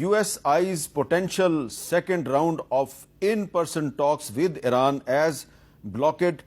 US eyes potential second round of in-person talks with Iran as blockade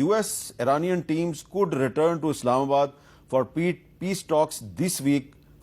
US Iranian teams could return to Islamabad for peace talks this week।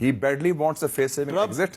He badly wants a face saving exit।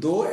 2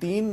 3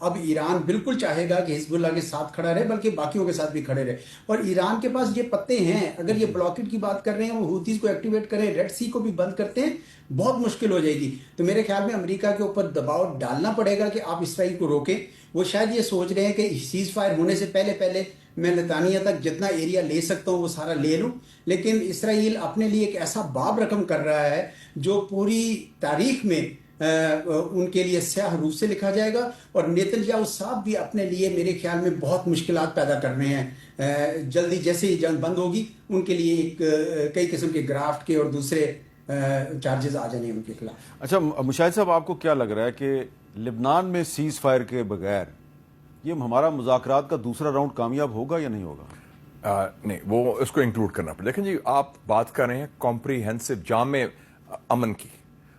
اب ایران بالکل چاہے گا کہ حزب اللہ کے ساتھ کھڑا رہے، بلکہ باقیوں کے ساتھ بھی کھڑے رہے، اور ایران کے پاس یہ پتے ہیں، اگر یہ بلاکٹ کی بات کر رہے ہیں، وہ ہوتیز کو ایکٹیویٹ کریں، ریڈ سی کو بھی بند کرتے ہیں، بہت مشکل ہو جائے گی. تو میرے خیال میں امریکہ کے اوپر دباؤ ڈالنا پڑے گا کہ آپ اسرائیل کو روکیں. وہ شاید یہ سوچ رہے ہیں کہ سیز فائر ہونے سے پہلے میں نتانیہ تک جتنا ایریا لے سکتا ہوں وہ سارا لے لوں، لیکن اسرائیل اپنے لیے ایک ایسا باب رقم کر رہا ہے جو پوری تاریخ میں ان کے لیے سیاہ روح سے لکھا جائے گا. اور نیتن یاہو صاحب بھی اپنے لیے میرے خیال میں بہت مشکلات پیدا کر رہے ہیں. جلدی جیسے ہی جنگ بند ہوگی ان کے لیے ایک کئی قسم کے گرافٹ کے اور دوسرے چارجز آ جانے ان کے خلاف. اچھا مشاہد صاحب، آپ کو کیا لگ رہا ہے کہ لبنان میں سیز فائر کے بغیر یہ ہمارا مذاکرات کا دوسرا راؤنڈ کامیاب ہوگا یا نہیں ہوگا؟ نہیں، وہ اس کو انکلوڈ کرنا پڑے. لیکن جی آپ بات کر رہے ہیں کمپریہنسو جامع امن کی،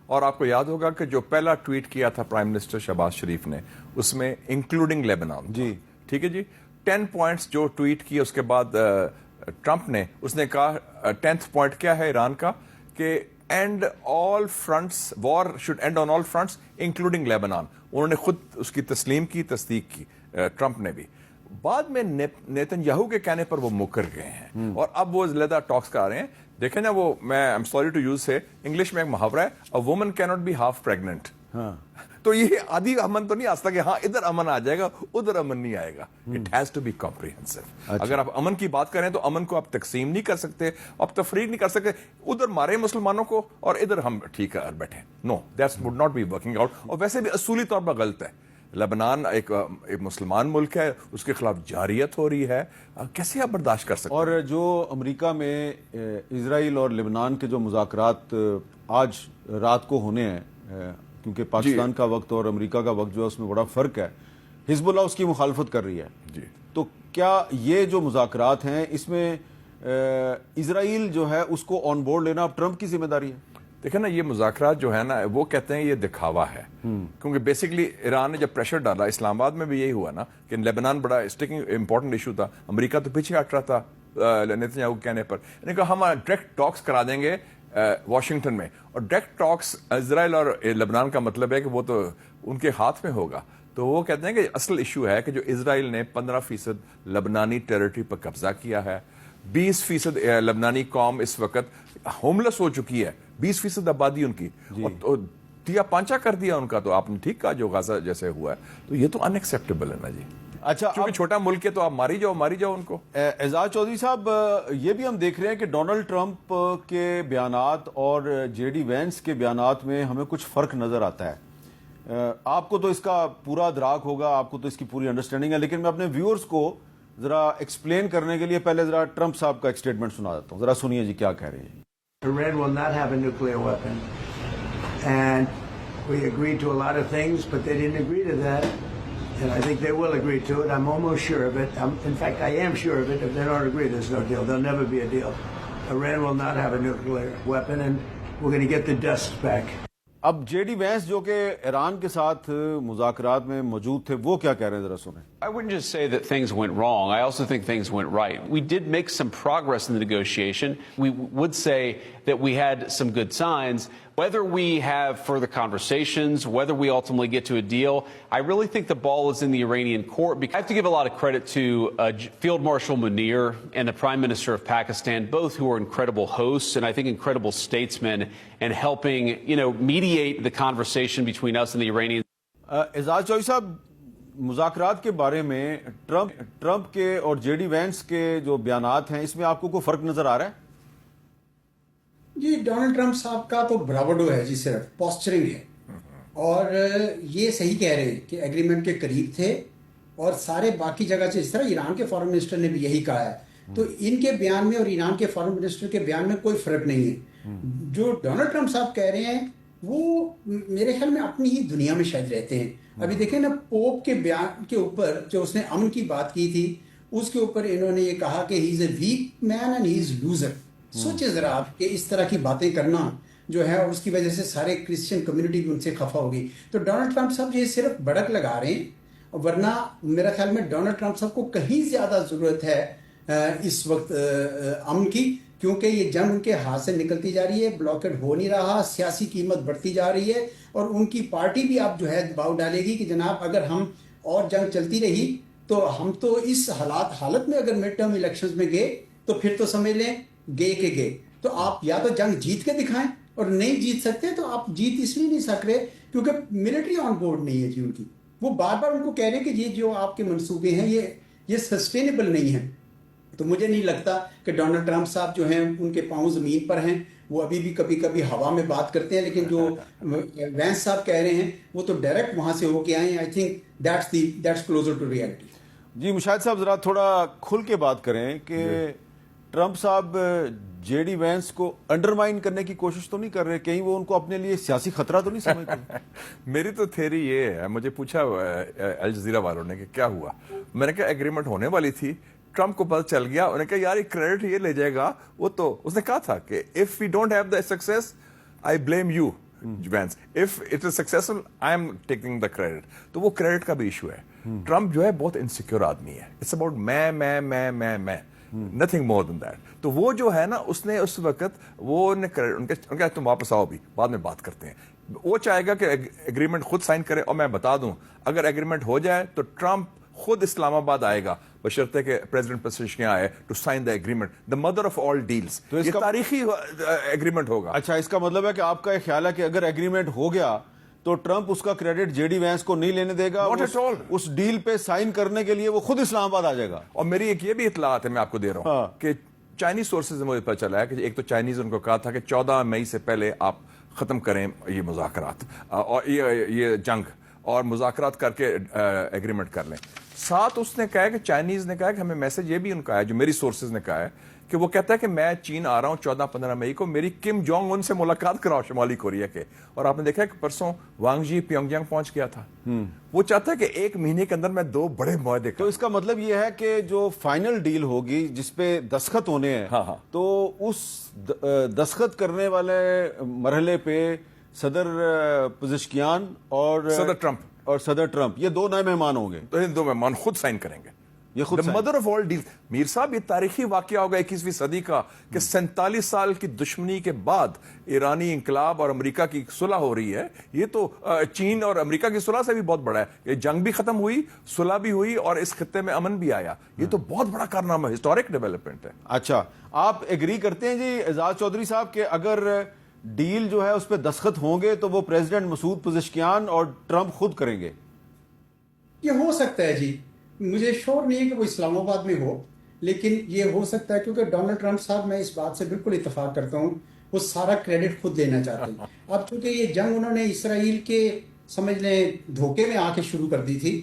اور آپ کو یاد ہوگا کہ جو پہلا ٹویٹ کیا تھا پرائم منسٹر شہباز شریف نے، اس میں انکلوڈنگ لیبنان، جی ٹھیک ہے جی، 10 پوائنٹس جو ٹویٹ کیے اس کے بعد ٹرمپ نے، اس نے کہا 10th پوائنٹ کیا ہے ایران کا، کہ end all fronts, war should end on all fronts including Lebanon. انہوں نے خود اس کی تسلیم کی، تصدیق کی ٹرمپ نے بھی. بعد میں نیتن یاہو کے کہنے پر وہ مکر گئے ہیں اور اب وہ علیحدہ ٹاکس کر رہے ہیں. دیکھیں نا، وہ میں ایم سوری ٹو یوز سے انگلش میں ایک محاورہ ہے، اے وومن کی ناٹ بی ہاف پریگننٹ. تو یہ آدھی امن تو نہیں آ سکتا کہ ہاں ادھر امن آ جائے گا ادھر امن نہیں آئے گا. It has to be comprehensive. اگر آپ امن کی بات کریں تو امن کو آپ تقسیم نہیں کر سکتے، آپ تفریق نہیں کر سکتے، ادھر مارے مسلمانوں کو اور ادھر ہم ٹھیک ہے بیٹھے. No, that's would not be working out. اور ویسے بھی اصولی طور پر غلط ہے. لبنان ایک مسلمان ملک ہے، اس کے خلاف جارحیت ہو رہی ہے، کیسے آپ برداشت کر سکتے ہیں؟ اور جو امریکہ میں اسرائیل اور لبنان کے جو مذاکرات آج رات کو ہونے ہیں، کیونکہ پاکستان کا وقت اور امریکہ کا وقت جو ہے اس میں بڑا فرق ہے، حزب اللہ اس کی مخالفت کر رہی ہے. جی، تو کیا یہ جو مذاکرات ہیں اس میں اسرائیل جو ہے اس کو آن بورڈ لینا اب ٹرمپ کی ذمہ داری ہے؟ دیکھیں نا، یہ مذاکرات جو ہے نا، وہ کہتے ہیں یہ دکھاوا ہے، کیونکہ بیسکلی ایران نے جب پریشر ڈالا، اسلام آباد میں بھی یہی ہوا نا کہ لیبنان بڑا اسٹیکنگ امپورٹنٹ ایشو تھا، امریکہ تو پیچھے ہٹ رہا تھا نیتن یاہو کے کہنے پر. انہوں نے کہا ہم ڈائریکٹ ٹاکس کرا دیں گے واشنگٹن میں. اور ڈائریکٹ ٹاکس اسرائیل اور لبنان کا مطلب ہے کہ وہ تو ان کے ہاتھ میں ہوگا. تو وہ کہتے ہیں کہ اصل ایشو ہے کہ جو اسرائیل نے 15% لبنانی ٹیریٹری پر قبضہ کیا ہے، 20% لبنانی قوم اس وقت ہوملس ہو چکی ہے، 20% آبادی ان کی، اور دیا پانچا کر دیا ان کا. تو آپ نے ٹھیک کہا جو غزہ جیسے ہوا ہے، تو یہ تو ان ایکسیپٹیبل ہے نا جی. اچھا، کیونکہ چھوٹا ملک ہے تو آپ ماری جاؤ ان کو. اعزاز چودھری صاحب، یہ بھی ہم دیکھ رہے ہیں کہ ڈونلڈ ٹرمپ کے بیانات اور جے ڈی وینس کے بیانات میں ہمیں کچھ فرق نظر آتا ہے. آپ کو تو اس کا پورا ادراک ہوگا، آپ کو تو اس کی پوری انڈرسٹینڈنگ ہے، لیکن میں اپنے ویورز کو ذرا ایکسپلین کرنے کے لیے پہلے ذرا ٹرمپ صاحب کا ایک اسٹیٹمنٹ سنا دیتا ہوں. ذرا سنیے جی کیا کہہ رہے ہیں. Iran will not have a nuclear weapon. And we agreed to a lot of things, but they didn't agree to that. And I think they will agree to it. I'm almost sure of it. In fact, I am sure of it. If they don't agree, there's no deal. There'll never be a deal. Iran will not have a nuclear weapon, and we're going to get the dust back. اب جے D Venice جو کہ ایران کے ساتھ مذاکرات میں موجود تھے، وہ کیا کہہ رہے ہیں ذرا سنیں. I wouldn't just say that things went wrong. I also think things went right. We did make some progress in the negotiation. We would say that we had some good signs. Whether we have further conversations, whether we ultimately get to a deal, I really think the ball is in the Iranian court. I have to give a lot of credit to Field Marshal Munir and the Prime Minister of Pakistan, both who are incredible hosts and I think incredible statesmen, and helping, mediate the conversation between us and the Iranians. اعزاز چودھری صاحب، مذاکرات کے بارے میں Trump کے اور جے D Venice کے جو بیانات ہیں، اس میں آپ کو کوئی فرق نظر آ رہا ہے؟ جی، ڈونلڈ ٹرمپ صاحب کا تو براوڈو ہے جی، صرف پوسچرنگ ہے. اور یہ صحیح کہہ رہے ہیں کہ ایگریمنٹ کے قریب تھے، اور سارے باقی جگہ سے، اس طرح ایران کے فارن منسٹر نے بھی یہی کہا ہے. تو ان کے بیان میں اور ایران کے فارن منسٹر کے بیان میں کوئی فرق نہیں ہے. جو ڈونلڈ ٹرمپ صاحب کہہ رہے ہیں وہ میرے خیال میں اپنی ہی دنیا میں شاید رہتے ہیں. ابھی دیکھیں نا، پوپ کے بیان کے اوپر جو اس نے امن کی بات کی تھی، اس کے اوپر انہوں نے یہ کہا کہ he is a weak man and he is loser. سوچے ذرا آپ کہ اس طرح کی باتیں کرنا جو ہے، اور اس کی وجہ سے سارے کرسچن کمیونٹی بھی ان سے خفا ہوگی. تو ڈونلڈ ٹرمپ صاحب یہ صرف بڑک لگا رہے ہیں، ورنہ میرا خیال میں ڈونلڈ ٹرمپ صاحب کو کہیں زیادہ ضرورت ہے اس وقت امن کی، کیونکہ یہ جنگ ان کے ہاتھ سے نکلتی جا رہی ہے، بلاکڈ ہو نہیں رہا، سیاسی قیمت بڑھتی جا رہی ہے، اور ان کی پارٹی بھی اب جو ہے دباؤ ڈالے گی کہ جناب اگر ہم اور جنگ چلتی رہی تو ہم تو اس حالت میں اگر مڈ ٹرم الیکشنز میں گئے تو پھر تو سمجھ لیں گئے. تو آپ یا تو جنگ جیت کے دکھائیں, اور نہیں جیت سکتے تو آپ جیت اس لیے نہیں سک رہے کیونکہ ملٹری آن بورڈ نہیں ہے جی ان کی. وہ بار بار ان کو کہہ رہے ہیں کہ یہ جو آپ کے منصوبے ہیں یہ سسٹینیبل نہیں ہیں. تو مجھے نہیں لگتا کہ ڈونلڈ ٹرمپ صاحب جو ہیں ان کے پاؤں زمین پر ہیں, وہ ابھی بھی کبھی کبھی ہوا میں بات کرتے ہیں, لیکن جو وینس صاحب کہہ رہے ہیں وہ تو ڈائریکٹ وہاں سے ہو کے آئے ہیں. I think that's closer to reality. جی مشاہد صاحب ذرا تھوڑا کھل کے بات کریں کہ ٹرمپ صاحب جے ڈی وینس کو انڈرمائن کرنے کی کوشش تو نہیں کر رہے, کہیں وہ ان کو اپنے لیے سیاسی خطرہ تو نہیں سمجھتے؟ میری تو تھیری یہ ہے, مجھے پوچھا الجزیرہ والوں نے کہ کیا ہوا, میں نے کہا ایگریمنٹ ہونے والی تھی, ٹرمپ کو پتہ چل گیا, انہوں نے کہا یار یہ کریڈٹ یہ لے جائے گا. وہ تو اس نے کہا تھا کہ if we don't have the success I blame you Vance, if it is successful I am taking the credit. تو وہ کریڈٹ کا بھی ایشو ہے. ٹرمپ جو ہے بہت انسیکیور آدمی ہے, اٹس اباؤٹ میں نتھنگ مور دین دیٹ. تو وہ جو ہے نا اس نے اس وقت وہ ان کا تم واپس آؤ, بھی بعد میں بات کرتے ہیں. وہ چاہے گا کہ ایگریمنٹ خود سائن کرے, اور میں بتا دوں اگر ایگریمنٹ ہو جائے تو ٹرمپ خود اسلام آباد آئے گا بشرطے کہ پریزیڈنٹ پزیشن آئے to sign the agreement, the mother of all deals. تو یہ تاریخی ایگریمنٹ ہوگا. اچھا, اس کا مطلب ہے کہ آپ کا یہ خیال ہے کہ اگر ایگریمنٹ ہو گیا تو ٹرمپ اس کا کریڈٹ جے ڈی وینس کو نہیں لینے دے گا, اس ڈیل پہ سائن کرنے کے لیے وہ خود اسلام آباد آ جائے گا. اور میری ایک یہ بھی اطلاعات ہے میں آپ کو دے رہا ہوں کہ چائنیز سورسز سے مجھے پتہ چلا ہے کہ ایک تو چائنیز ان کو کہا تھا کہ 14 مئی سے پہلے آپ ختم کریں یہ مذاکرات اور یہ جنگ, اور مذاکرات کر کے ایگریمنٹ کر لیں. ساتھ اس نے کہا ہے کہ چائنیز نے کہا کہ ہمیں میسج یہ بھی ان کا ہے, جو میری سورسز نے کہا ہے کہ وہ کہتا ہے کہ میں چین آ رہا ہوں 14-15 مئی کو, میری کم جونگ ان سے ملاقات کراؤ شمالی کوریا کے. اور آپ نے دیکھا کہ پرسوں وانگ جی پیونگ یانگ پہنچ گیا تھا. وہ چاہتا ہے کہ ایک مہینے کے اندر میں 2 بڑے معاہدے. تو اس کا مطلب یہ ہے کہ جو فائنل ڈیل ہوگی جس پہ دستخط ہونے ہیں, تو اس دستخط کرنے والے مرحلے پہ صدر پزشکیان اور صدر ٹرمپ یہ 2 نئے مہمان ہوں گے. تو ان 2 مہمان خود سائن کریں گے. یہ خود مدر آف آل ڈیل. میر صاحب یہ تاریخی واقعہ ہوگا 21ویں صدی کا کہ 47 سال کی دشمنی کے بعد ایرانی انقلاب اور امریکہ کی صلح ہو رہی ہے. یہ تو چین اور امریکہ کی صلح سے بھی بہت بڑا ہے. یہ جنگ بھی ختم ہوئی, صلح بھی ہوئی, اور اس خطے میں امن بھی آیا. یہ تو بہت بڑا کارنامہ ہے, ہسٹورک ڈیولپمنٹ ہے. اچھا, آپ ایگری کرتے ہیں جی اعزاز چودھری صاحب کہ اگر ڈیل جو ہے اس پہ دستخط ہوں گے تو وہ پریزیڈنٹ مسعود پزشکیان اور ٹرمپ خود کریں گے؟ یہ ہو سکتا ہے جی, مجھے شور نہیں ہے کہ وہ اسلام آباد میں ہو, لیکن یہ ہو سکتا ہے کیونکہ ڈونلڈ ٹرمپ صاحب, میں اس بات سے بالکل اتفاق کرتا ہوں, وہ سارا کریڈٹ خود لینا چاہتے ہیں. اب چونکہ یہ جنگ انہوں نے اسرائیل کے سمجھ لیں دھوکے میں آ کے شروع کر دی تھی.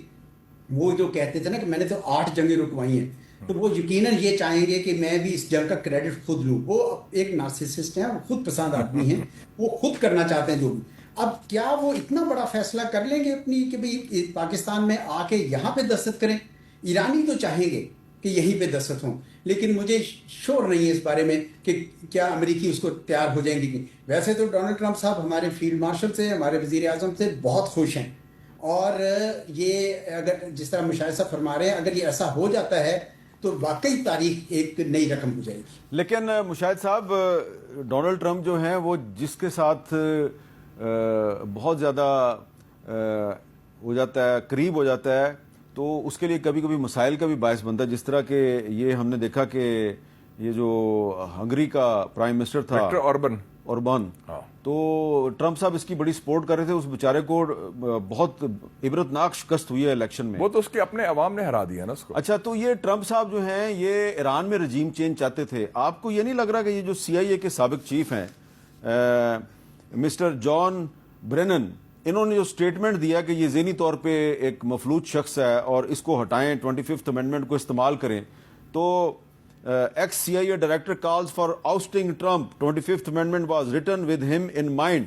وہ جو کہتے تھے نا کہ میں نے تو 8 جنگیں رکوائی ہیں, تو وہ یقیناً یہ چاہیں گے کہ میں بھی اس جنگ کا کریڈٹ خود لوں. وہ ایک نارسسسٹ ہیں, وہ خود پسند آدمی ہیں, وہ خود کرنا چاہتے ہیں جو بھی. اب کیا وہ اتنا بڑا فیصلہ کر لیں گے اپنی کہ بھئی پاکستان میں آ کے یہاں پہ دستخط کریں؟ ایرانی تو چاہیں گے کہ یہیں پہ دستخط ہوں, لیکن مجھے شور نہیں ہے اس بارے میں کہ کیا امریکی اس کو تیار ہو جائیں گے. ویسے تو ڈونلڈ ٹرمپ صاحب ہمارے فیلڈ مارشل سے, ہمارے وزیر اعظم سے بہت خوش ہیں, اور یہ اگر جس طرح مشاہد صاحب فرما رہے ہیں اگر یہ ایسا ہو جاتا ہے تو واقعی تاریخ ایک نئی رقم ہو جائے گی. لیکن مشاہد صاحب ڈونلڈ ٹرمپ جو ہیں وہ جس کے ساتھ بہت زیادہ ہو جاتا ہے, قریب ہو جاتا ہے, تو اس کے لیے کبھی کبھی مسائل کا بھی باعث بنتا ہے. جس طرح کہ یہ ہم نے دیکھا کہ یہ جو ہنگری کا پرائم منسٹر تھا اوربان, تو ٹرمپ صاحب اس کی بڑی سپورٹ کر رہے تھے. اس بیچارے کو بہت عبرتناک شکست ہوئی ہے الیکشن میں. وہ تو اس کے اپنے عوام نے ہرا دیا نا اس کو. اچھا, تو یہ ٹرمپ صاحب جو ہیں یہ ایران میں رجیم چینج چاہتے تھے. آپ کو یہ نہیں لگ رہا کہ یہ جو CIA کے سابق چیف ہیں مسٹر جان برینن, انہوں نے جو سٹیٹمنٹ دیا کہ یہ ذہنی طور پہ ایک مفلوج شخص ہے اور اس کو ہٹائیں, 25th امینڈمنٹ کو استعمال کریں, تو ex CIA director calls for ousting Trump, 25th amendment was written with him in mind.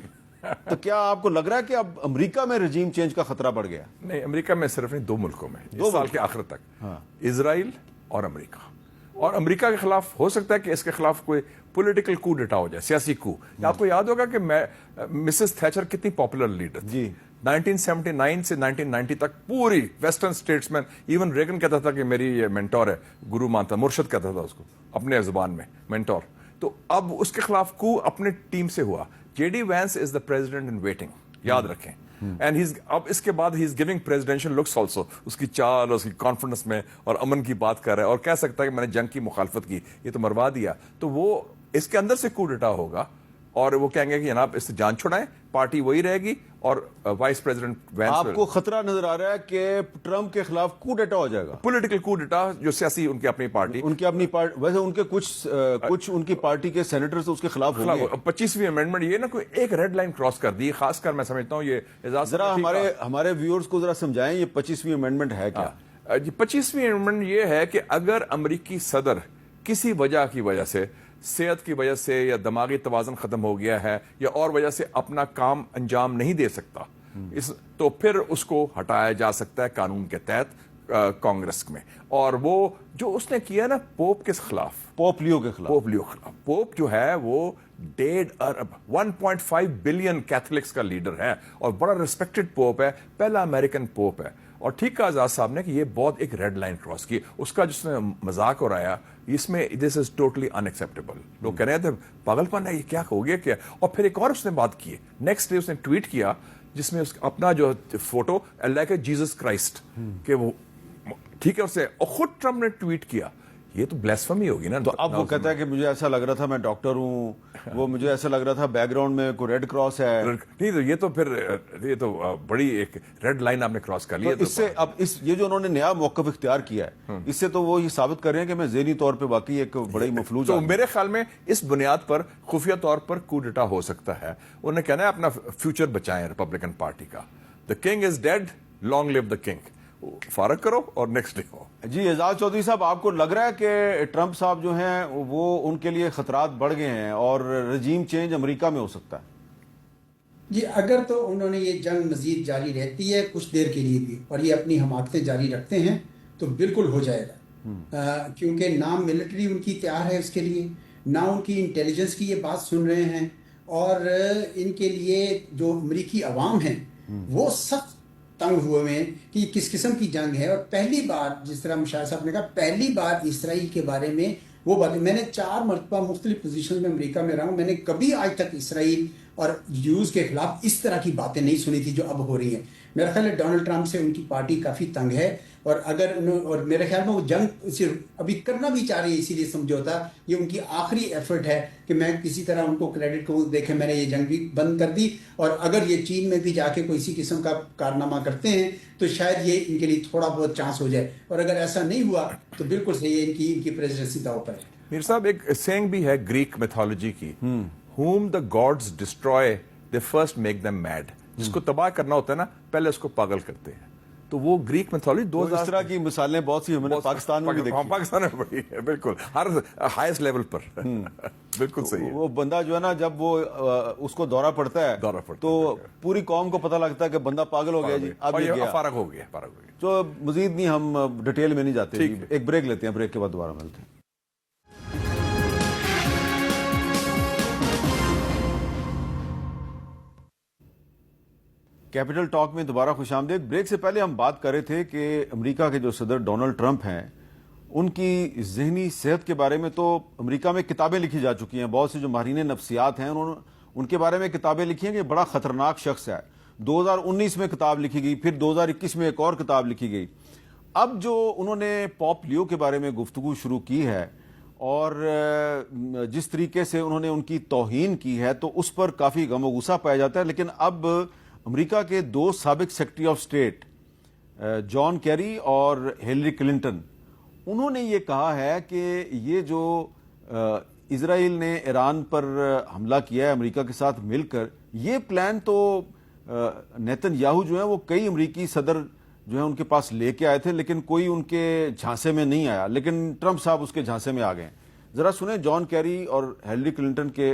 تو کیا آپ کو لگ رہا ہے کہ اب امریکہ میں رجیم چینج کا خطرہ بڑھ گیا؟ نہیں, امریکہ میں صرف نہیں, 2 ملکوں میں اس سال کے آخر تک, اسرائیل اور امریکہ. اور امریکہ کے خلاف ہو سکتا ہے کہ اس کے خلاف کوئی پولیٹیکل کو ڈٹا ہو جائے, سیاسی کو. آپ کو یاد ہوگا کہ مسز تھیچر کتنی پاپولر لیڈر تھی. 1979 سے 1990 تک پوری ویسٹرن اسٹیٹس میں, ایون ریگن کہتا تھا کہ میری یہ مینٹور ہے, گرو مانتا, مرشد کہتا تھا اس کو اپنے زبان میں, مینٹور. تو اب اس کے خلاف کو اپنے ٹیم سے ہوا. J D Vance is the president in waiting, یاد رکھیں. اینڈ اب اس کے بعد he is giving presidential looks also. اس کی چال اور اس کی کانفیڈنس میں اور امن کی بات کر رہا ہے اور کہہ سکتا ہے کہ میں نے جنگ کی مخالفت کی, یہ تو مروا دیا. تو وہ اس کے اندر سے کو ڈیٹا ہوگا اور وہ کہیں گے کہ جناب اس سے جان چھڑائیں, پارٹی وہی رہے گی اور وائس پریزیڈنٹ وینس. آپ کو خطرہ نظر آ رہا ہے کہ ٹرمپ کے خلاف کو ڈیٹا ہو جائے گا, پولیٹیکل کو ڈیٹا جو سیاسی ان کی اپنی پارٹی, ان کی اپنی پارٹی, ویسے ان کے کچھ ان کی پارٹی کے سینیٹرز اس کے خلاف ہوں گے. 25ویں امینڈمنٹ یہ نا کوئی ایک ریڈ لائن کراس کر دی, خاص کر میں سمجھتا ہوں یہ اعزاز. ذرا ہمارے ویورز کو ذرا سمجھائیں یہ 25ویں امینڈمنٹ ہے کیا؟ 25ویں امینڈمنٹ یہ ہے کہ اگر امریکی صدر کسی وجہ کی وجہ سے, صحت کی وجہ سے یا دماغی توازن ختم ہو گیا ہے یا اور وجہ سے اپنا کام انجام نہیں دے سکتا, تو پھر اس کو ہٹایا جا سکتا ہے قانون کے تحت کانگریس میں. اور وہ جو اس نے کیا نا پوپ کے خلاف, پوپ لیو کے خلاف, پوپ جو ہے وہ 1.5 ارب 1.5 بلین کیتھولکس کا لیڈر ہے اور بڑا ریسپیکٹڈ پوپ ہے, پہلا امریکن پوپ ہے. اور ٹھیک کہا آزاد صاحب نے کہ یہ بہت ایک ریڈ لائن کراس کی. اس کا جس نے مذاق اڑایا اس میں دس از ٹوٹلی ان ایکسیپٹیبل. لوگ کہہ رہے تھے پاگل پن ہے, یہ کیا ہو گیا کیا. اور پھر ایک اور اس نے بات کی, نیکسٹ ڈے اس نے ٹویٹ کیا جس میں اپنا جو photo like a Jesus Christ کہ وہ ٹھیک ہے اسے, اور خود ٹرمپ نے ٹویٹ کیا. یہ تو بلیسفمی ہوگی نا. تو اب وہ کہتا ہے کہ مجھے ایسا لگ رہا تھا میں ڈاکٹر ہوں, وہ مجھے ایسا لگ رہا تھا بیک گراؤنڈ میں کوئی ریڈ کراس ہے. نہیں تو یہ تو پھر یہ تو بڑی ایک ریڈ لائن آپ نے کراس کر لی. اس سے اب یہ جو انہوں نے نیا موقف اختیار کیا ہے, اس سے تو وہ یہ ثابت کر رہے ہیں کہ میں ذہنی طور پہ واقعی ایک بڑی مفلوج. تو میرے خیال میں اس بنیاد پر خفیہ طور پر کو ڈیٹا ہو سکتا ہے. انہوں نے کہنا ہے اپنا فیوچر بچائیں ریپبلکن پارٹی کا. The king is dead, long live the king. فارغ کرو اور نیکسٹ ڈے ہو. جی اعزاز چودھری صاحب, آپ کو لگ رہا ہے کہ ٹرمپ صاحب جو ہیں وہ ان کے لیے خطرات بڑھ گئے ہیں اور رجیم چینج امریکہ میں ہو سکتا ہے؟ جی اگر تو انہوں نے یہ جنگ مزید جاری رہتی ہے کچھ دیر کے لیے بھی اور یہ اپنی حماقتیں جاری رکھتے ہیں تو بالکل ہو جائے گا. کیونکہ نہ ملٹری ان کی تیار ہے اس کے لیے, نہ ان کی انٹیلیجنس کی یہ بات سن رہے ہیں, اور ان کے لیے جو امریکی عوام ہیں وہ سخت تنگ ہوئے ہیں کہ یہ کس قسم کی جنگ ہے. اور پہلی بار, جس طرح مشاہد صاحب نے کہا, پہلی بار اسرائیل کے بارے میں وہ باتیں, میں نے 4 مرتبہ مختلف پوزیشن میں امریکہ میں رہا ہوں, میں نے کبھی آج تک اسرائیل اور یوز کے خلاف اس طرح کی باتیں نہیں سنی تھی جو اب ہو رہی ہیں. میرا خیال ہے ڈونلڈ ٹرمپ سے ان کی پارٹی کافی تنگ ہے, اور اگر اور میرے خیال میں وہ جنگ ابھی کرنا بھی چاہ رہی ہے, اسی لیے سمجھوتا یہ ان کی آخری ایفرٹ ہے کہ میں کسی طرح ان کو کریڈٹ کو دیکھیں میں نے یہ جنگ بھی بند کر دی, اور اگر یہ چین میں بھی جا کے کوئی اسی قسم کا کارنامہ کرتے ہیں تو شاید یہ ان کے لیے تھوڑا بہت چانس ہو جائے, اور اگر ایسا نہیں ہوا تو بالکل صحیح ہے ان کی پریزیڈنسی داؤ پر ہے. میر صاحب ایک سینگ بھی ہے گریک میتھولوجی کی, whom the gods destroy they first make them mad. جس کو تباہ کرنا ہوتا ہے نا پہلے اس کو پاگل کرتے ہیں. تو وہ گریک میتھولوجی 2000 اس طرح کی مثالیں بہت سی ہم نے پاکستان میں بھی دیکھی. پاکستان میں بڑی ہے بالکل, ہر ہائیسٹ لیول پر. بالکل صحیح ہے. وہ بندہ جو ہے نا جب وہ اس کو دورہ پڑتا ہے تو پوری قوم کو پتہ لگتا ہے کہ بندہ پاگل ہو گیا جی, اب یہ گیا, فارغ ہو گیا. تو مزید نہیں ہم ڈیٹیل میں نہیں جاتے, ایک بریک لیتے ہیں, بریک کے بعد دوبارہ ملتے ہیں. کیپٹل ٹاک میں دوبارہ خوش آمدید. بریک سے پہلے ہم بات کر رہے تھے کہ امریکہ کے جو صدر ڈونلڈ ٹرمپ ہیں ان کی ذہنی صحت کے بارے میں تو امریکہ میں کتابیں لکھی جا چکی ہیں. بہت سے جو ماہرین نفسیات ہیں انہوں نے ان کے بارے میں کتابیں لکھی ہیں کہ بڑا خطرناک شخص ہے. 2019 میں کتاب لکھی گئی, پھر 2021 میں ایک اور کتاب لکھی گئی. اب جو انہوں نے پوپ لیو کے بارے میں گفتگو شروع کی ہے اور جس طریقے سے انہوں نے ان کی توہین کی ہے تو اس پر کافی غم و غصہ پایا جاتا ہے. لیکن اب امریکہ کے 2 سابق secretary of state John Kerry اور ہیلری کلنٹن, انہوں نے یہ کہا ہے کہ یہ جو اسرائیل نے ایران پر حملہ کیا ہے امریکہ کے ساتھ مل کر, یہ پلان تو نیتن یاہو جو ہیں وہ کئی امریکی صدر جو ہیں ان کے پاس لے کے آئے تھے لیکن کوئی ان کے جھانسے میں نہیں آیا, لیکن ٹرمپ صاحب اس کے جھانسے میں آ گئے. ذرا سنیں جان کیری اور ہیلری کلنٹن کے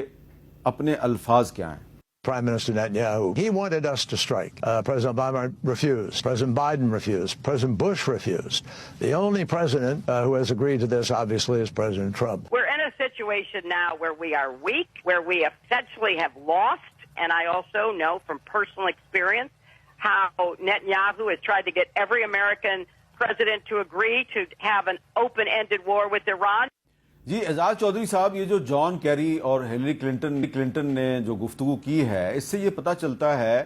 اپنے الفاظ کیا ہیں. Prime Minister Netanyahu, he wanted us to strike. President Obama refused. President Biden refused. President Bush refused. The only president who has agreed to this, obviously, is President Trump. We're in a situation now where we are weak, where we essentially have lost, and I also know from personal experience how Netanyahu has tried to get every American president to agree to have an open-ended war with Iran. جی اعزاز چودھری صاحب, یہ جو جان Kerry اور Hillary Clinton نے جو گفتگو کی ہے اس سے یہ پتہ چلتا ہے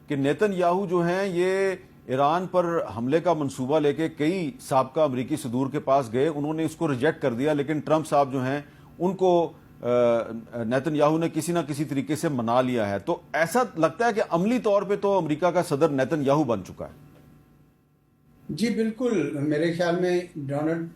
کہ نیتن یاہو جو ہیں یہ ایران پر حملے کا منصوبہ لے کے کئی سابقہ امریکی صدور کے پاس گئے, انہوں نے اس کو ریجیکٹ کر دیا, لیکن ٹرمپ صاحب جو ہیں ان کو نیتن یاہو نے کسی نہ کسی طریقے سے منا لیا ہے. تو ایسا لگتا ہے کہ عملی طور پہ تو امریکہ کا صدر نیتن یاہو بن چکا ہے. جی بالکل, میرے خیال میں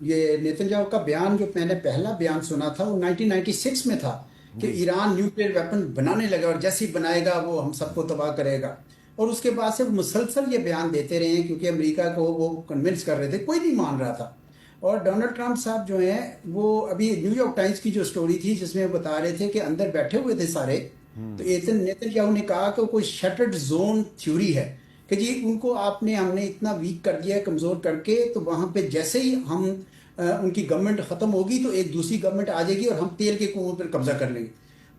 یہ نیتن یاہو کا بیان جو میں نے پہلا بیان سنا تھا وہ 1996 میں تھا کہ ایران نیوکلیئر ویپن بنانے لگا اور جیسے ہی بنائے گا وہ ہم سب کو تباہ کرے گا, اور اس کے بعد سے وہ مسلسل یہ بیان دیتے رہے ہیں کیونکہ امریکہ کو وہ کنونس کر رہے تھے, کوئی نہیں مان رہا تھا. اور ڈونلڈ ٹرمپ صاحب جو ہیں وہ ابھی نیو یارک ٹائمز کی جو سٹوری تھی جس میں وہ بتا رہے تھے کہ اندر بیٹھے ہوئے تھے سارے, تو نیتن یاہو نے کہا کہ کوئی شٹرڈ زون تھیوری ہے کہ جی ان کو ہم نے اتنا ویک کر دیا ہے, کمزور کر کے, تو وہاں پہ جیسے ہی ہم ان کی گورنمنٹ ختم ہوگی تو ایک دوسری گورنمنٹ آ جائے گی اور ہم تیل کے کنووں پر قبضہ کر لیں گے.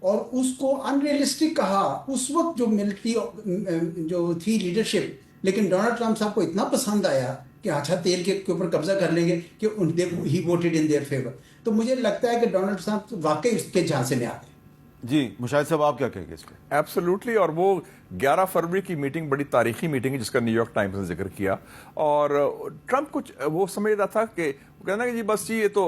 اور اس کو ان ریئلسٹک کہا اس وقت جو ملٹری جو تھی لیڈرشپ, لیکن ڈونلڈ ٹرمپ صاحب کو اتنا پسند آیا کہ اچھا تیل کے اوپر قبضہ کر لیں گے کہ ہی ووٹڈ ان دیئر فیور. تو مجھے لگتا ہے کہ ڈونلڈ ٹرمپ واقعی اس کے جھانسے میں آ گئے. جی مشاہد صاحب آپ کیا کہیں گے اس پہ؟ ایبسولوٹلی, اور وہ 11 فروری کی میٹنگ بڑی تاریخی میٹنگ ہے جس کا نیو یارک ٹائمز نے ذکر کیا, اور ٹرمپ کچھ وہ سمجھ رہا تھا کہ کہنا کہ جی بس جی یہ تو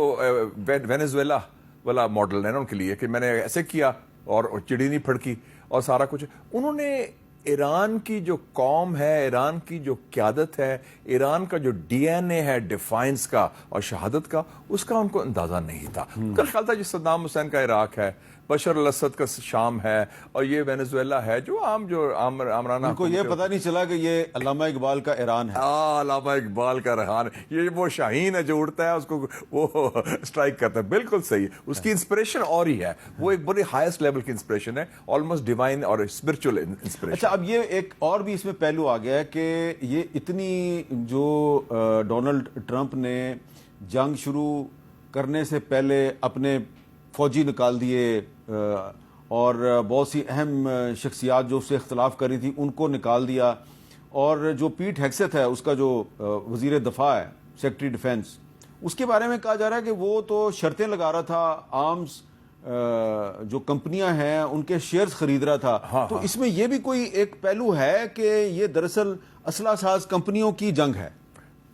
وینیزویلا والا ماڈل ہے نا ان کے لیے کہ میں نے ایسے کیا اور چڑی نہیں پھڑکی اور سارا کچھ. انہوں نے ایران کی جو قوم ہے, ایران کی جو قیادت ہے, ایران کا جو ڈی این اے ہے ڈیفائنس کا اور شہادت کا, اس کا ان کو اندازہ نہیں تھا. ان کا خیال تھا جس صدام حسین کا عراق ہے, بشر الاسد کا شام ہے, اور یہ وینیزویلا ہے جو عامرانہ. ان کو یہ پتہ نہیں چلا کہ یہ علامہ اقبال کا ایران ہے. علامہ اقبال کا ریحان, یہ وہ شاہین ہے جو اڑتا ہے اس کو وہ اسٹرائک کرتا ہے. بالکل صحیح, اس کی انسپریشن اور ہی ہے, وہ ایک بڑی ہائیسٹ لیول کی انسپریشن ہے, آلموسٹ ڈیوائن اور اسپرچل انسپریشن. اچھا, اب یہ ایک اور بھی اس میں پہلو آ گیا ہے کہ یہ اتنی جو ڈونلڈ ٹرمپ نے جنگ شروع کرنے سے پہلے اپنے فوجی نکال دیے اور بہت سی اہم شخصیات جو اس سے اختلاف کر رہی تھی ان کو نکال دیا, اور جو پیٹ ہیگسیتھ ہے اس کا جو وزیر دفاع ہے, سیکرٹری ڈیفنس, اس کے بارے میں کہا جا رہا ہے کہ وہ تو شرطیں لگا رہا تھا, آرمز جو کمپنیاں ہیں ان کے شیئرز خرید رہا تھا. تو اس میں یہ بھی کوئی ایک پہلو ہے کہ یہ دراصل اسلحہ ساز کمپنیوں کی جنگ ہے.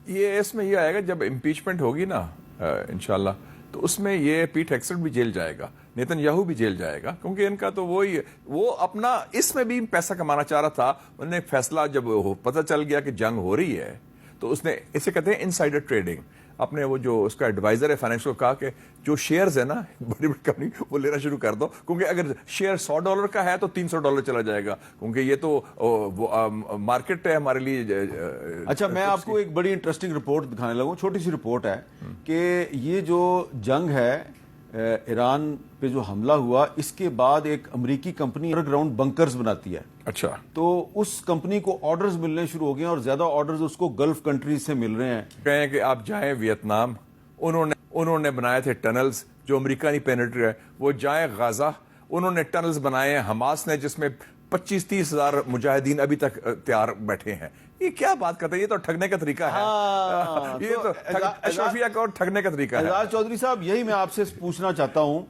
یہ اس میں یہ آئے گا جب امپیچمنٹ ہوگی نا انشاءاللہ, تو اس میں یہ پیٹ ہیگسیتھ بھی جیل جائے گا, نیتن یاہو بھی جیل جائے گا, کیونکہ ان کا تو وہ اپنا اس میں بھی پیسہ کمانا چاہ رہا تھا. انہوں نے فیصلہ جب پتہ چل گیا کہ جنگ ہو رہی ہے تو اس نے اسے کہتے ہیں انسائڈر ٹریڈنگ, اپنے وہ جو اس کا ایڈوائزر ہے فائنینس کو کہا کہ جو شیئرز ہے نا بڑی بڑی کمپنی وہ لینا شروع کر دو, کیونکہ اگر شیئر $100 کا ہے تو $300 چلا جائے گا, کیونکہ یہ تو مارکیٹ ہے ہمارے لیے. اچھا, میں آپ کو ایک بڑی انٹرسٹنگ رپورٹ دکھانے لگوں, چھوٹی سی رپورٹ ہے کہ یہ جو جنگ ہے ایران پہ جو حملہ ہوا, اس کے بعد ایک امریکی کمپنی انڈر گراؤنڈ بنکرز بناتی ہے. اچھا, تو اس کمپنی کو آرڈرز ملنے شروع ہو گئے ہیں اور زیادہ آرڈرز اس کو گلف کنٹریز سے مل رہے ہیں. کہیں کہ آپ جائیں ویتنام, انہوں نے بنائے تھے ٹنلز جو امریکہ نہیں پینیٹر ہے, وہ جائیں غازہ, انہوں نے ٹنلز بنائے ہیں حماس نے جس میں 25-30 ہزار مجاہدین ابھی تک تیار بیٹھے ہیں. یہ کیا بات کرتے ہیں, یہ تو ٹھگنے کا طریقہ ہے. یہ تو اشرفیہ کا طریقہ ہے. اعجاز چودھری صاحب, یہی میں آپ سے پوچھنا چاہتا ہوں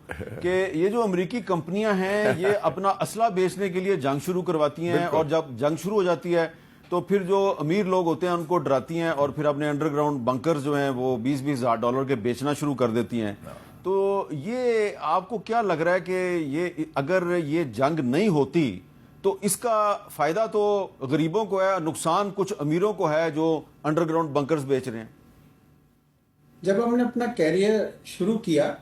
کہ یہ جو امریکی کمپنیاں ہیں یہ اپنا اسلحہ بیچنے کے لیے جنگ شروع کرواتی ہیں, اور جب جنگ شروع ہو جاتی ہے تو پھر جو امیر لوگ ہوتے ہیں ان کو ڈراتی ہیں اور پھر اپنے انڈر گراؤنڈ بنکر جو ہیں وہ $20,000 کے بیچنا شروع کر دیتی ہیں. تو یہ آپ کو کیا لگ رہا ہے کہ یہ اگر یہ جنگ نہیں ہوتی تو اس کا فائدہ تو غریبوں کو ہے, نقصان کچھ امیروں کو ہے جو انڈر گراؤنڈ بنکرز بیچ رہے ہیں؟ جب ہم نے اپنا کیریئر شروع کیا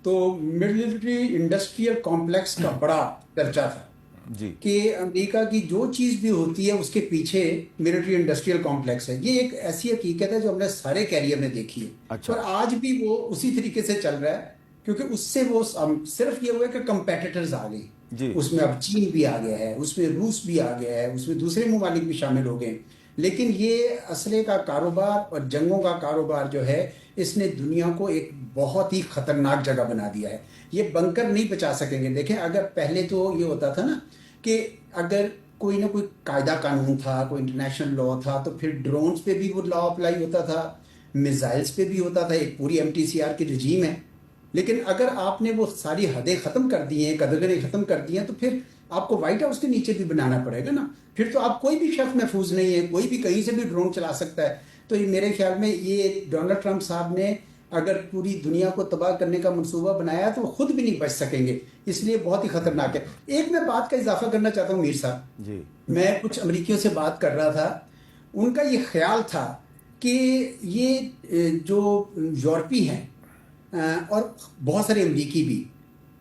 تو ملٹری انڈسٹریل کمپلیکس کا بڑا چرچا تھا جی, کہ امریکہ کی جو چیز بھی ہوتی ہے اس کے پیچھے ملٹری انڈسٹریل کمپلیکس ہے. یہ ایک ایسی حقیقت ہے جو ہم نے سارے کیریئر میں دیکھی ہے. اچھا, اور آج بھی وہ اسی طریقے سے چل رہا ہے, کیونکہ اس سے وہ صرف یہ ہوا کہ کمپیٹیٹرز آ گئی جی, اس میں اب چین بھی آ گیا ہے, اس میں روس بھی آ گیا ہے, اس میں دوسرے ممالک بھی شامل ہو گئے. لیکن یہ اسلحے کا کاروبار اور جنگوں کا کاروبار جو ہے اس نے دنیا کو ایک بہت ہی خطرناک جگہ بنا دیا ہے. یہ بنکر نہیں بچا سکیں گے. دیکھیں, اگر پہلے تو یہ ہوتا تھا نا کہ اگر کوئی نہ کوئی قاعدہ قانون تھا, کوئی انٹرنیشنل لا تھا, تو پھر ڈرونز پہ بھی وہ لا اپلائی ہوتا تھا, میزائلز پہ بھی ہوتا تھا, ایک پوری MTCR کی رجیم ہے. لیکن اگر آپ نے وہ ساری حدیں ختم کر دی ہیں, قدغنیں ختم کر دی ہیں, تو پھر آپ کو وائٹ ہاؤس کے نیچے بھی بنانا پڑے گا نا. پھر تو آپ کوئی بھی شخص محفوظ نہیں ہے, کوئی بھی کہیں سے بھی ڈرون چلا سکتا ہے. تو میرے خیال میں یہ ڈونلڈ ٹرمپ صاحب نے اگر پوری دنیا کو تباہ کرنے کا منصوبہ بنایا تو وہ خود بھی نہیں بچ سکیں گے, اس لیے بہت ہی خطرناک ہے. ایک میں بات کا اضافہ کرنا چاہتا ہوں میر صاحب جی. میں کچھ امریکیوں سے بات کر رہا تھا, ان کا یہ خیال تھا کہ یہ جو یورپی ہیں اور بہت سارے امریکی بھی,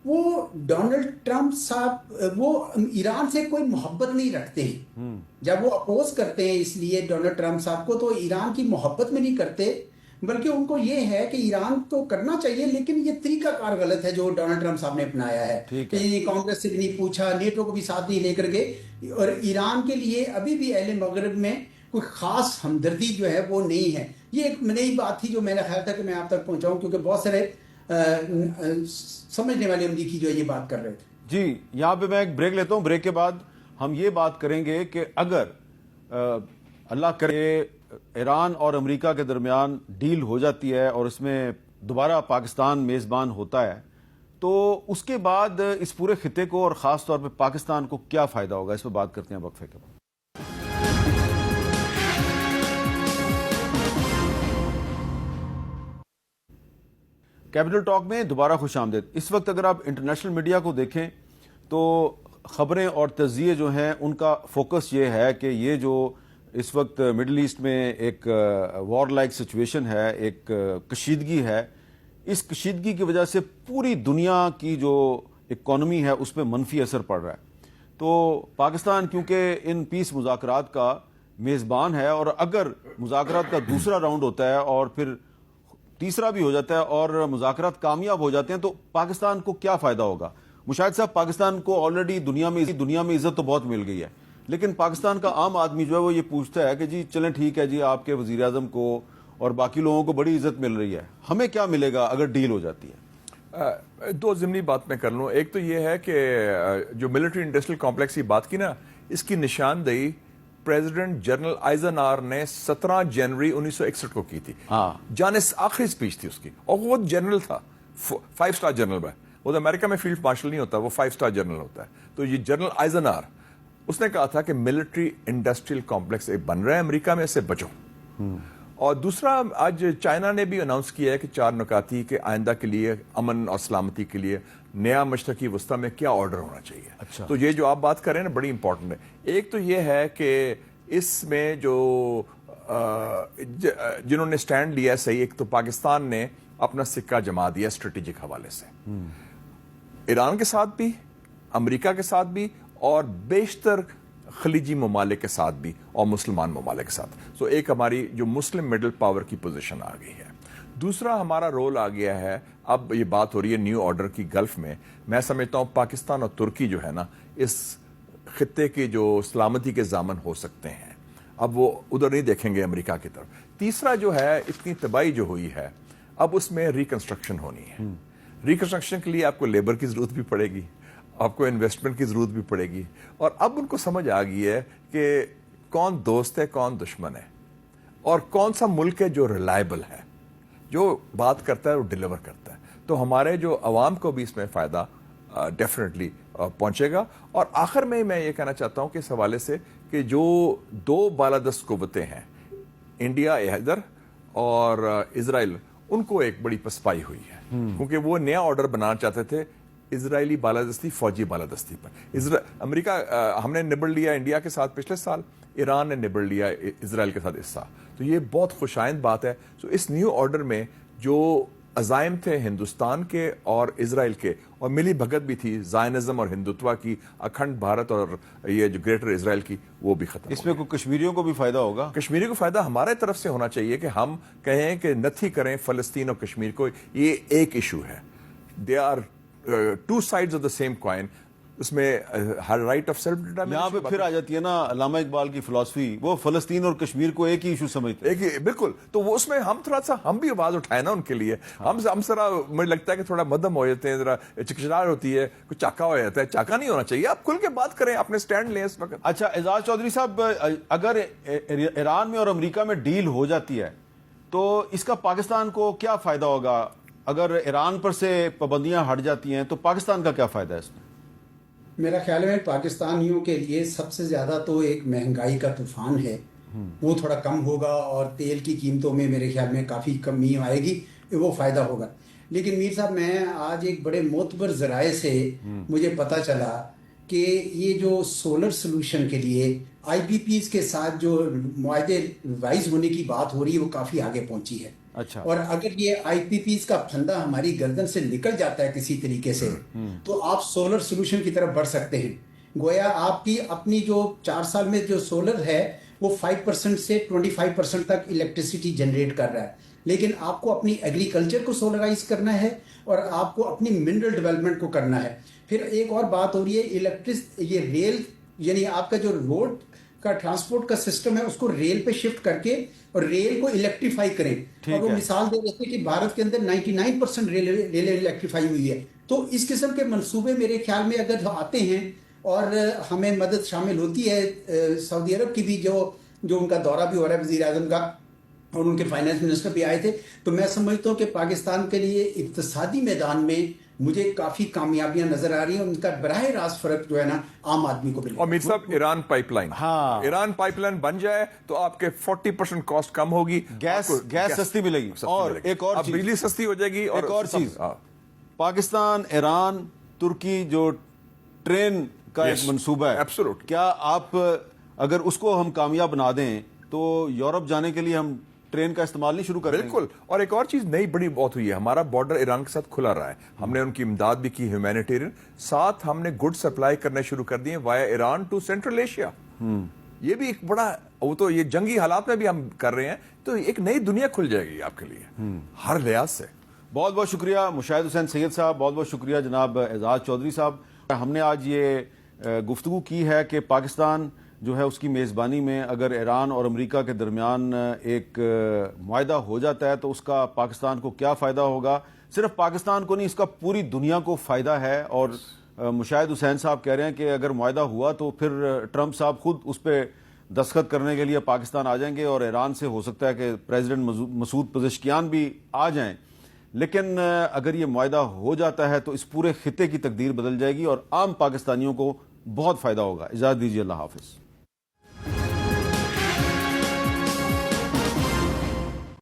وہ ڈونلڈ ٹرمپ صاحب وہ ایران سے کوئی محبت نہیں رکھتے ہیں. جب وہ اپوز کرتے ہیں اس لیے ڈونلڈ ٹرمپ صاحب کو, تو ایران کی محبت میں نہیں کرتے, بلکہ ان کو یہ ہے کہ ایران کو کرنا چاہیے, لیکن یہ طریقہ کار غلط ہے جو ڈونلڈ ٹرمپ صاحب نے اپنایا ہے. کہ کانگریس سے بھی نہیں پوچھا, نیٹو کو بھی ساتھ نہیں لے کر گئے, اور ایران کے لیے ابھی بھی اہل مغرب میں کوئی خاص ہمدردی جو ہے وہ نہیں ہے. یہ ایک نئی بات تھی جو میرا خیال تھا کہ میں آپ تک پہنچاؤں, کیونکہ بہت سارے سمجھنے والے امریکی جو ہے یہ بات کر رہے تھے. جی, یہاں پہ میں ایک بریک لیتا ہوں. بریک کے بعد ہم یہ بات کریں گے کہ اگر اللہ کرے ایران اور امریکہ کے درمیان ڈیل ہو جاتی ہے اور اس میں دوبارہ پاکستان میزبان ہوتا ہے, تو اس کے بعد اس پورے خطے کو اور خاص طور پہ پاکستان کو کیا فائدہ ہوگا, اس پہ بات کرتے ہیں وقفے کے بعد. کیپٹل ٹاک میں دوبارہ خوش آمدید. اس وقت اگر آپ انٹرنیشنل میڈیا کو دیکھیں تو خبریں اور تجزیے جو ہیں ان کا فوکس یہ ہے کہ یہ جو اس وقت مڈل ایسٹ میں ایک وار لائک سچویشن ہے, ایک کشیدگی ہے, اس کشیدگی کی وجہ سے پوری دنیا کی جو اکانومی ہے اس پہ منفی اثر پڑ رہا ہے. تو پاکستان کیونکہ ان پیس مذاکرات کا میزبان ہے, اور اگر مذاکرات کا دوسرا راؤنڈ ہوتا ہے اور پھر تیسرا بھی ہو جاتا ہے اور مذاکرات کامیاب ہو جاتے ہیں, تو پاکستان کو کیا فائدہ ہوگا؟ مشاہد صاحب, پاکستان کو آلریڈی دنیا میں عزت تو بہت مل گئی ہے, لیکن پاکستان کا عام آدمی جو ہے وہ یہ پوچھتا ہے کہ جی چلیں ٹھیک ہے جی, آپ کے وزیر اعظم کو اور باقی لوگوں کو بڑی عزت مل رہی ہے, ہمیں کیا ملے گا اگر ڈیل ہو جاتی ہے؟ دو ضمنی بات میں کر لوں. ایک تو یہ ہے کہ جو ملٹری انڈسٹریل کمپلیکس کی بات کی نا, اس کی نشاندہی پریزیڈنٹ جنرل آئزنہاور نے 17 جنوری 1961 کو کی تھی. جانس آخری سپیچ تھی اس کی, اور وہ جنرل تھا, 5 اسٹار جنرل ہے. وہ تو امریکہ میں فیلڈ مارشل نہیں ہوتا, وہ 5 اسٹار جنرل ہوتا ہے. تو یہ جنرل آئزنہاور, اس نے کہا تھا کہ ملٹری انڈسٹریل کمپلیکس ایک بن رہا ہے امریکہ میں, اس سے بچو. اور دوسرا, آج چائنا نے بھی اناؤنس کیا ہے کہ 4 نکاتی کہ آئندہ کے لیے امن اور سلامتی کے لیے نیا مشرقی وسطی میں کیا آرڈر ہونا چاہیے. اچھا. تو یہ جو آپ بات کر رہے ہیں نا بڑی امپورٹنٹ ہے. ایک تو یہ ہے کہ اس میں جو جنہوں نے سٹینڈ لیا ہے صحیح, ایک تو پاکستان نے اپنا سکہ جما دیا اسٹریٹجک حوالے سے, ایران کے ساتھ بھی, امریکہ کے ساتھ بھی, اور بیشتر خلیجی ممالک کے ساتھ بھی, اور مسلمان ممالک کے ساتھ. تو ایک ہماری جو مسلم مڈل پاور کی پوزیشن آ گئی ہے. دوسرا ہمارا رول آ گیا ہے, اب یہ بات ہو رہی ہے نیو آرڈر کی گلف میں. میں سمجھتا ہوں پاکستان اور ترکی جو ہے نا, اس خطے کی جو سلامتی کے ضامن ہو سکتے ہیں. اب وہ ادھر نہیں دیکھیں گے امریکہ کی طرف. تیسرا جو ہے, اتنی تباہی جو ہوئی ہے, اب اس میں ریکنسٹرکشن ہونی ہے. ریکنسٹرکشن کے لیے آپ کو لیبر کی ضرورت بھی پڑے گی, آپ کو انویسٹمنٹ کی ضرورت بھی پڑے گی. اور اب ان کو سمجھ آ گئی ہے کہ کون دوست ہے کون دشمن ہے, اور کون سا ملک ہے جو ریلائبل ہے, جو بات کرتا ہے وہ ڈیلیور کرتا ہے. تو ہمارے جو عوام کو بھی اس میں فائدہ ڈیفینیٹلی پہنچے گا. اور آخر میں میں یہ کہنا چاہتا ہوں کہ اس حوالے سے کہ جو 2 بالادست قوتیں ہیں, انڈیا ادھر اور اسرائیل, ان کو ایک بڑی پسپائی ہوئی ہے, کیونکہ وہ نیا آرڈر بنانا چاہتے تھے اسرائیلی بالادستی فوجی بالادستی پر. امریکہ ہم نے نبڑ لیا انڈیا کے ساتھ پچھلے سال, ایران نے نبڑ لیا اسرائیل کے ساتھ اس سال. تو یہ بہت خوش آئند بات ہے. تو اس نیو آرڈر میں جو عزائم تھے ہندوستان کے اور اسرائیل کے, اور ملی بھگت بھی تھی زائنزم اور ہندوتوا کی, اکھنڈ بھارت اور یہ جو گریٹر اسرائیل کی, وہ بھی ختم. اس میں کوئی کشمیریوں کو بھی فائدہ ہوگا؟ کشمیری کو فائدہ ہمارے طرف سے ہونا چاہیے کہ ہم کہیں کہ نتھی کریں فلسطین اور کشمیر کو. یہ ایک ایشو ہے, there are 2 sides of the same coin. اس میں ہر رائٹ آف سیلف ڈٹرمنیشن. یہاں پہ پھر آ جاتی ہے نا علامہ اقبال کی فلسفی, وہ فلسطین اور کشمیر کو ایک ہی ایشو سمجھتے ہیں. بالکل. تو وہ اس میں ہم تھوڑا سا ہم بھی آواز اٹھائے نا ان کے لیے. ہم ذرا مجھے لگتا ہے کہ تھوڑا مدھم ہو جاتے ہیں, ذرا چکچار ہوتی ہے, کچھ چاکا ہو جاتا ہے. چاکا نہیں ہونا چاہیے, آپ کھل کے بات کریں, اپنے سٹینڈ لیں اس وقت. اچھا اعزاز چودھری صاحب, اگر ایران میں اور امریکہ میں ڈیل ہو جاتی ہے تو اس کا پاکستان کو کیا فائدہ ہوگا؟ اگر ایران پر سے پابندیاں ہٹ جاتی ہیں تو پاکستان کا کیا فائدہ ہے اس میں؟ میرا خیال ہے پاکستانیوں کے لیے سب سے زیادہ تو ایک مہنگائی کا طوفان ہے، وہ تھوڑا کم ہوگا اور تیل کی قیمتوں میں میرے خیال میں کافی کمی آئے گی، وہ فائدہ ہوگا۔ لیکن میر صاحب میں آج ایک بڑے معتبر ذرائع سے مجھے پتہ چلا کہ یہ جو سولر سلوشن کے لیے آئی پی پیز کے ساتھ جو معاہدے ریوائز ہونے کی بات ہو رہی ہے وہ کافی آگے پہنچی ہے۔ اچھا، اور اگر یہ آئی پی پیز کا پھندا ہماری گردن سے نکل جاتا ہے کسی طریقے سے تو آپ سولر سلوشن کی طرف بڑھ سکتے ہیں۔ گویا آپ کی اپنی جو 4 سال میں جو سولر ہے وہ 5% سے 25% تک الیکٹریسٹی جنریٹ کر رہا ہے، لیکن آپ کو اپنی ایگریکلچر کو سولرائز کرنا ہے اور آپ کو اپنی منرل ڈیولپمنٹ کو کرنا ہے۔ پھر ایک اور بات ہو رہی ہے یہ ریل، یعنی آپ کا جو روڈ کا ٹرانسپورٹ کا سسٹم ہے اس کو ریل پہ شفٹ کر کے اور ریل کو الیکٹریفائی کریں۔ اور وہ مثال دے رہے تھے کہ بھارت کے اندر 99% ریلیں الیکٹریفائی ہوئی ہے۔ تو اس قسم کے منصوبے میرے خیال میں اگر آتے ہیں اور ہمیں مدد شامل ہوتی ہے، سعودی عرب کی بھی جو ان کا دورہ بھی ہو رہا ہے وزیر اعظم کا، اور ان کے فائنانس منسٹر بھی آئے تھے، تو میں سمجھتا ہوں کہ پاکستان کے لیے اقتصادی میدان میں مجھے کافی کامیابیاں نظر آ رہی ہیں، ان کا براہ راست فرق جو ہے نا عام آدمی کو ملے۔ اور میر صاحب ایران پائپ لائن، ہاں، ایران پائپ لائن بن جائے تو آپ کے 40% کاسٹ کم ہوگی، گیس سستی ملے گی، اور ایک اور چیز بجلی سستی ہو جائے گی، ایک اور چیز پاکستان ایران ترکی جو ٹرین کا ایک منصوبہ ہے، Absolutely. کیا آپ اگر اس کو ہم کامیاب بنا دیں تو یورپ جانے کے لیے ہم ٹرین کا استعمال نہیں شروع کر دیں گے؟ بالکل۔ اور ایک اور چیز نئی بڑی بات ہوئی ہے، ہمارا بارڈر ایران کے ساتھ کھلا رہا ہے، ہم نے ان کی امداد بھی کی ہیومینیٹیرین، ساتھ ہم نے گڈ سپلائی کرنے شروع کر دیے وایا ایران ٹو سینٹرل ایشیا۔ یہ بھی ایک بڑا، وہ تو یہ جنگی حالات میں بھی ہم کر رہے ہیں، تو ایک نئی دنیا کھل جائے گی آپ کے لیے ہر لحاظ سے۔ بہت بہت شکریہ مشاہد حسین سید صاحب، بہت بہت شکریہ جناب اعزاز چودھری صاحب۔ ہم نے آج یہ گفتگو کی ہے کہ پاکستان جو ہے اس کی میزبانی میں اگر ایران اور امریکہ کے درمیان ایک معاہدہ ہو جاتا ہے تو اس کا پاکستان کو کیا فائدہ ہوگا۔ صرف پاکستان کو نہیں، اس کا پوری دنیا کو فائدہ ہے۔ اور مشاہد حسین صاحب کہہ رہے ہیں کہ اگر معاہدہ ہوا تو پھر ٹرمپ صاحب خود اس پہ دستخط کرنے کے لیے پاکستان آ جائیں گے، اور ایران سے ہو سکتا ہے کہ پریزیڈنٹ مسعود پزشکیان بھی آ جائیں۔ لیکن اگر یہ معاہدہ ہو جاتا ہے تو اس پورے خطے کی تقدیر بدل جائے گی اور عام پاکستانیوں کو بہت فائدہ ہوگا۔ اجازت دیجیے، اللہ حافظ۔